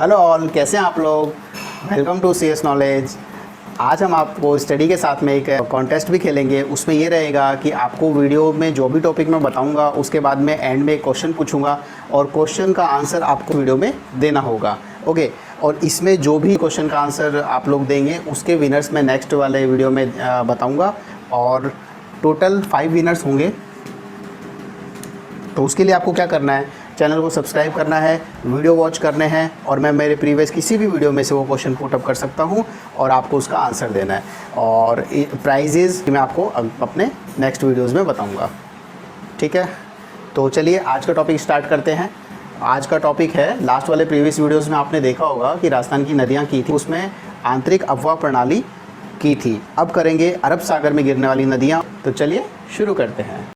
Hello all, कैसे हैं आप लोग। Welcome to C S knowledge. आज हम आपको स्टडी के साथ में एक कॉन्टेस्ट भी खेलेंगे। उसमें ये रहेगा कि आपको वीडियो में जो भी टॉपिक मैं बताऊंगा उसके बाद में एंड में एक क्वेश्चन पूछूंगा और क्वेश्चन का आंसर आपको वीडियो में देना होगा। ओके, और इसमें जो भी क्वेश्चन का आंसर आप लोग देंगे उसके विनर्स मैं नेक्स्ट वाले वीडियो में बताऊँगा। और टोटल 5 विनर्स होंगे। तो उसके लिए आपको क्या करना है, चैनल को सब्सक्राइब करना है, वीडियो वॉच करने हैं और मैं मेरे प्रीवियस किसी भी वीडियो में से वो क्वेश्चन पुट अप कर सकता हूँ और आपको उसका आंसर देना है। और प्राइजेज़ मैं आपको अपने नेक्स्ट वीडियोज़ में बताऊँगा। ठीक है, तो चलिए आज का टॉपिक स्टार्ट करते हैं। आज का टॉपिक है, लास्ट वाले प्रीवियस वीडियोज़ में आपने देखा होगा कि राजस्थान की नदियाँ की थी, उसमें आंतरिक अफवाह प्रणाली की थी। अब करेंगे अरब सागर में गिरने वाली नदियाँ। तो चलिए शुरू करते हैं।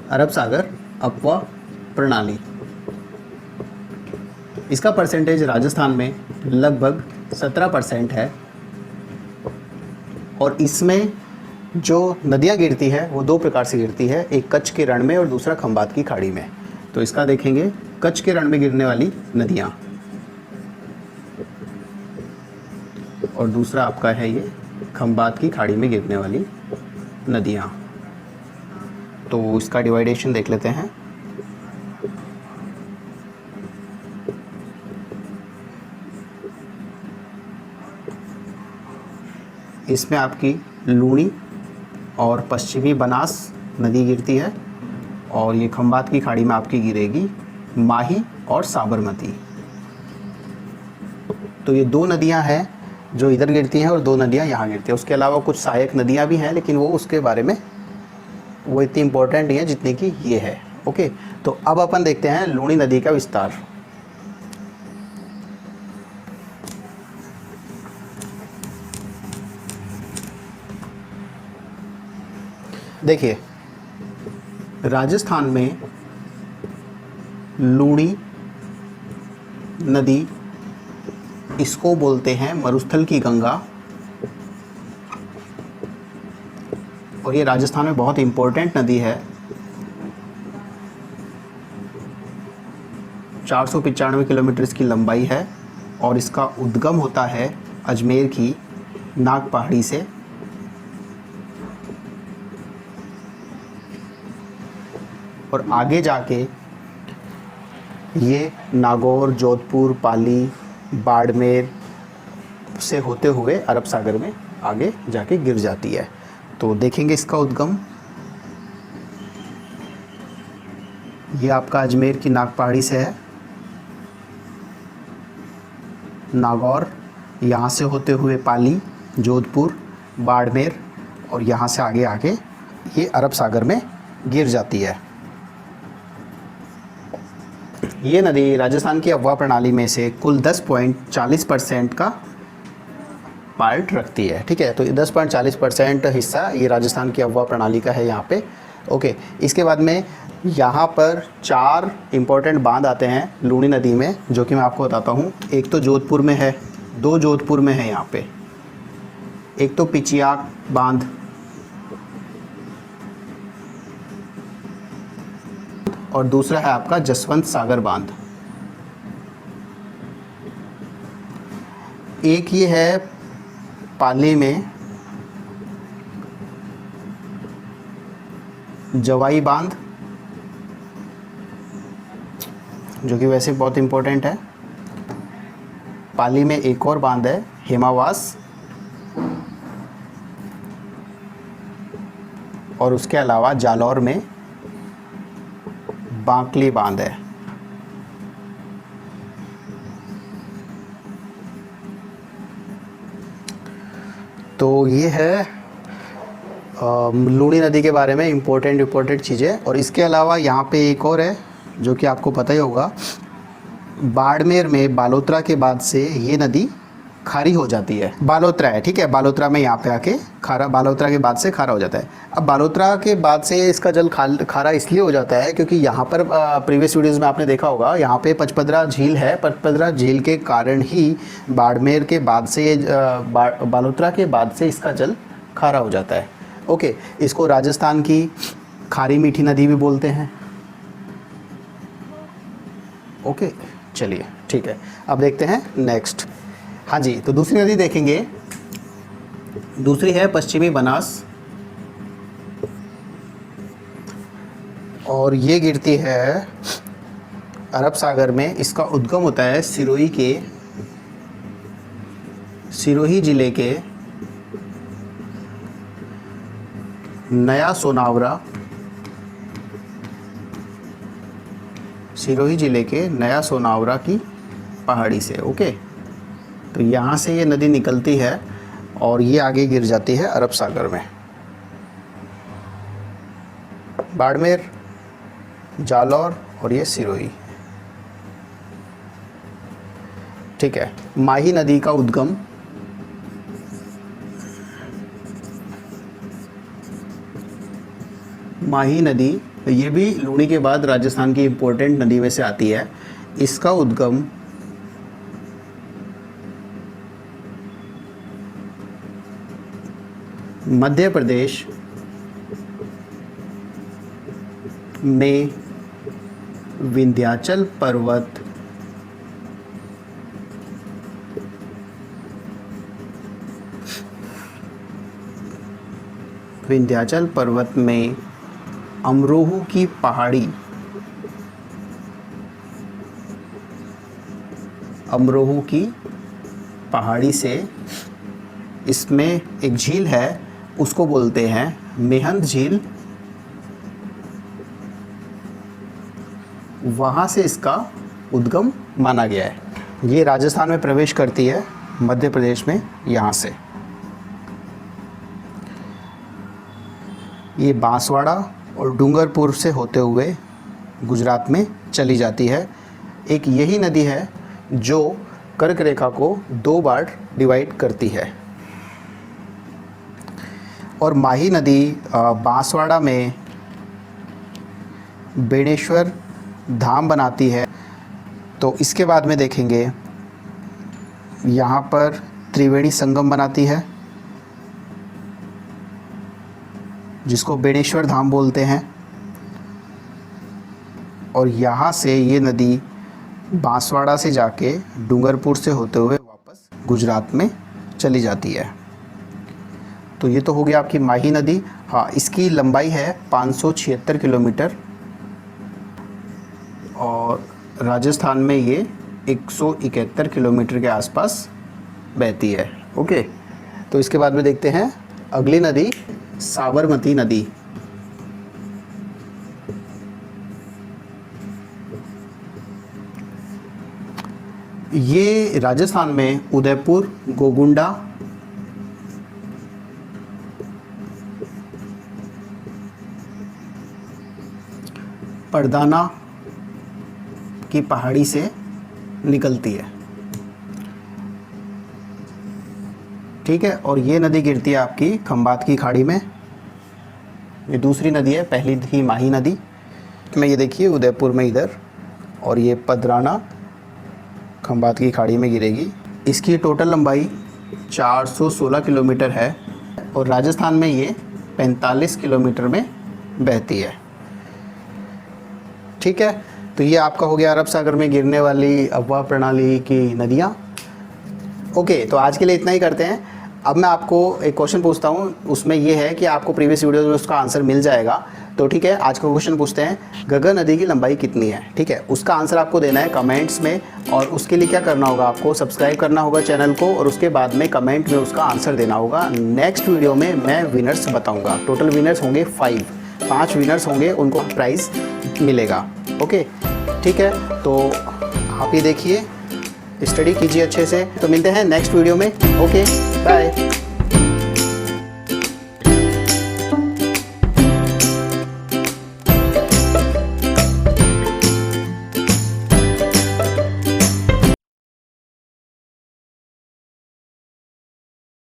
अरब सागर अफवाह प्रणाली, इसका परसेंटेज राजस्थान में लगभग 17% है। और इसमें जो नदियाँ गिरती है वो 2 प्रकार से गिरती है, एक कच्छ के रण में और दूसरा खंबात की खाड़ी में। तो इसका देखेंगे, कच्छ के रण में गिरने वाली नदियाँ और दूसरा आपका है ये खंबात की खाड़ी में गिरने वाली नदियाँ। तो इसका डिवाइडेशन देख लेते हैं। इसमें आपकी लूणी और पश्चिमी बनास नदी गिरती है और ये खंबात की खाड़ी में आपकी गिरेगी माही और साबरमती। तो ये 2 नदियां हैं जो इधर गिरती हैं और 2 नदियां यहाँ गिरती हैं। उसके अलावा कुछ सहायक नदियां भी हैं, लेकिन वो उसके बारे में वो इतनी इम्पोर्टेंट नहीं है जितनी कि ये है। ओके, तो अब अपन देखते हैं लूणी नदी का विस्तार। देखिए, राजस्थान में लूणी नदी, इसको बोलते हैं मरुस्थल की गंगा, और ये राजस्थान में बहुत इम्पोर्टेंट नदी है। 495 किलोमीटर इसकी लंबाई है और इसका उद्गम होता है अजमेर की नाग पहाड़ी से। और आगे जाके ये नागौर, जोधपुर, पाली, बाड़मेर से होते हुए अरब सागर में आगे जाके गिर जाती है। तो देखेंगे इसका उद्गम, ये आपका अजमेर की नाग पहाड़ी से है, नागौर, यहाँ से होते हुए पाली, जोधपुर, बाड़मेर और यहाँ से आगे आके ये अरब सागर में गिर जाती है। ये नदी राजस्थान की अफवाह प्रणाली में से कुल 10.40% का पार्ट रखती है। ठीक है, तो 10.40% हिस्सा ये राजस्थान की अफवाह प्रणाली का है यहाँ पे। ओके, इसके बाद में यहाँ पर 4 इम्पोर्टेंट बांध आते हैं लूणी नदी में, जो कि मैं आपको बताता हूँ। एक तो जोधपुर में है, 2 जोधपुर में है यहाँ पे, एक तो पिचियाक बांध और दूसरा है आपका जसवंत सागर बांध। एक ये है पाली में जवाई बांध, जो कि वैसे बहुत इम्पोर्टेंट है। पाली में एक और बांध है हेमावास, और उसके अलावा जालौर में बांकली बांध है। तो ये है लूणी नदी के बारे में इम्पोर्टेंट चीज़ें। और इसके अलावा यहाँ पे एक और है जो कि आपको पता ही होगा, बाड़मेर में बालोतरा के बाद से ये नदी खारी हो जाती है। बालोतरा है, ठीक है, बालोतरा में यहाँ पे आके खारा, बालोतरा के बाद से खारा हो जाता है। अब बालोतरा के बाद से इसका जल खारा इसलिए हो जाता है क्योंकि यहाँ पर प्रीवियस वीडियोज़ में आपने देखा होगा, यहाँ पे पचपदरा झील है। पचपदरा झील के कारण ही बाड़मेर के बाद से बालोतरा के बाद से इसका जल खारा हो जाता है। ओके, इसको राजस्थान की खारी मीठी नदी भी बोलते हैं। ओके, चलिए ठीक है, अब देखते हैं नेक्स्ट। हाँ जी, तो दूसरी नदी देखेंगे, दूसरी है पश्चिमी बनास, और ये गिरती है अरब सागर में। इसका उद्गम होता है सिरोही जिले के नया सोनावरा, सिरोही जिले के नया सोनावरा की पहाड़ी से। ओके, तो यहाँ से ये नदी निकलती है और ये आगे गिर जाती है अरब सागर में। बाड़मेर, जालौर और ये सिरोही, ठीक है। माही नदी का उद्गम माही नदी, ये भी लूणी के बाद राजस्थान की इम्पोर्टेंट नदी में से आती है। इसका उद्गम मध्य प्रदेश में विंध्याचल पर्वत में अमरोह की पहाड़ी से इसमें एक झील है, उसको बोलते हैं मेहंद झील। वहाँ से इसका उद्गम माना गया है। ये राजस्थान में प्रवेश करती है मध्य प्रदेश में, यहाँ से ये बांसवाड़ा और डूंगरपुर से होते हुए गुजरात में चली जाती है। एक यही नदी है जो कर्क रेखा को 2 बार डिवाइड करती है। और माही नदी बांसवाड़ा में बेणेश्वर धाम बनाती है। तो इसके बाद में देखेंगे, यहाँ पर त्रिवेणी संगम बनाती है जिसको बेणेश्वर धाम बोलते हैं। और यहाँ से ये नदी बांसवाड़ा से जाके डूंगरपुर से होते हुए वापस गुजरात में चली जाती है। तो ये तो हो गया आपकी माही नदी। हाँ, इसकी लंबाई है 576 किलोमीटर और राजस्थान में ये 171 किलोमीटर के आसपास बहती है। ओके, तो इसके बाद में देखते हैं अगली नदी, साबरमती नदी। ये राजस्थान में उदयपुर, गोगुंडा, परदाना की पहाड़ी से निकलती है, ठीक है। और ये नदी गिरती है आपकी खंबात की खाड़ी में। ये दूसरी नदी है, पहली थी माही नदी में, ये देखिए उदयपुर में इधर, और ये पदराना खंबात की खाड़ी में गिरेगी। इसकी टोटल लंबाई 416 किलोमीटर है और राजस्थान में ये 45 किलोमीटर में बहती है, ठीक है। तो ये आपका हो गया अरब सागर में गिरने वाली अफवाह प्रणाली की नदियाँ। ओके, तो आज के लिए इतना ही करते हैं। अब मैं आपको एक क्वेश्चन पूछता हूँ, उसमें ये है कि आपको प्रीवियस वीडियो में उसका आंसर मिल जाएगा। तो ठीक है, आज का क्वेश्चन पूछते हैं, घग्गर नदी की लंबाई कितनी है, ठीक है। उसका आंसर आपको देना है कमेंट्स में, और उसके लिए क्या करना होगा, आपको सब्सक्राइब करना होगा चैनल को, और उसके बाद में कमेंट में उसका आंसर देना होगा। नेक्स्ट वीडियो में मैं विनर्स बताऊँगा। टोटल विनर्स होंगे 5 विनर्स होंगे, उनको प्राइज़ मिलेगा। ओके, ठीक है। तो आप ये देखिए, स्टडी कीजिए अच्छे से। तो मिलते हैं नेक्स्ट वीडियो में। Okay, bye.